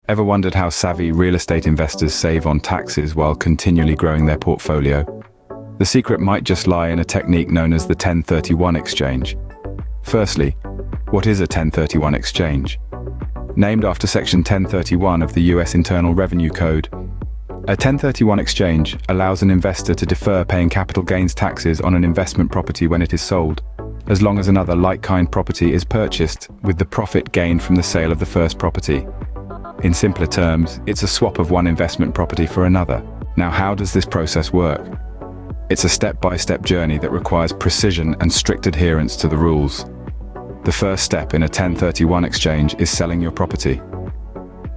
Ever wondered how savvy real estate investors save on taxes while continually growing their portfolio? The secret might just lie in a technique known as the 1031 exchange. Firstly, what is a 1031 exchange? Named after Section 1031 of the US Internal Revenue Code, a 1031 exchange allows an investor to defer paying capital gains taxes on an investment property when it is sold, as long as another like-kind property is purchased with the profit gained from the sale of the first property. In simpler terms, it's a swap of one investment property for another. Now, how does this process work? It's a step-by-step journey that requires precision and strict adherence to the rules. The first step in a 1031 exchange is selling your property.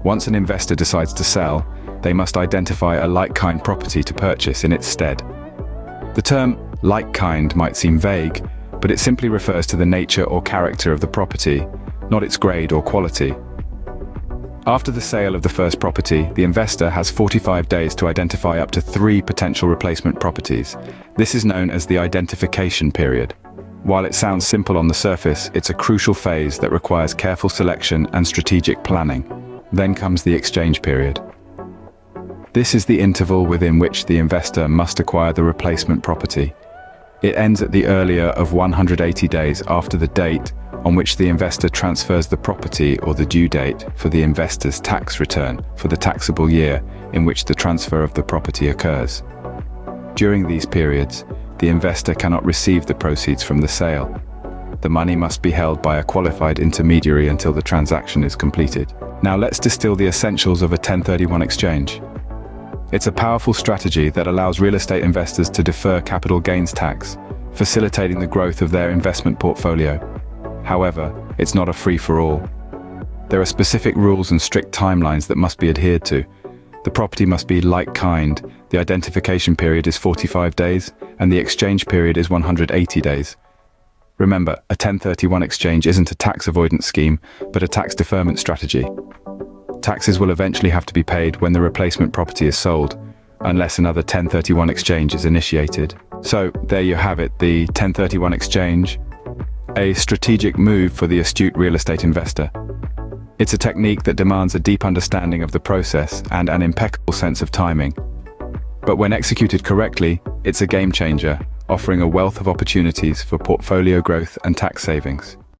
Once an investor decides to sell, they must identify a like-kind property to purchase in its stead. The term like-kind might seem vague, but it simply refers to the nature or character of the property, not its grade or quality. After the sale of the first property, the investor has 45 days to identify up to 3 potential replacement properties. This is known as the identification period. While it sounds simple on the surface, it's a crucial phase that requires careful selection and strategic planning. Then comes the exchange period. This is the interval within which the investor must acquire the replacement property. It ends at the earlier of 180 days after the date on which the investor transfers the property or the due date for the investor's tax return for the taxable year in which the transfer of the property occurs. During these periods, the investor cannot receive the proceeds from the sale. The money must be held by a qualified intermediary until the transaction is completed. Now let's distill the essentials of a 1031 exchange. It's a powerful strategy that allows real estate investors to defer capital gains tax, facilitating the growth of their investment portfolio. However, it's not a free-for-all. There are specific rules and strict timelines that must be adhered to. The property must be like-kind, the identification period is 45 days, and the exchange period is 180 days. Remember, a 1031 exchange isn't a tax avoidance scheme, but a tax deferment strategy. Taxes will eventually have to be paid when the replacement property is sold, unless another 1031 exchange is initiated. So, there you have it, the 1031 exchange, a strategic move for the astute real estate investor. It's a technique that demands a deep understanding of the process and an impeccable sense of timing. But when executed correctly, it's a game changer, offering a wealth of opportunities for portfolio growth and tax savings.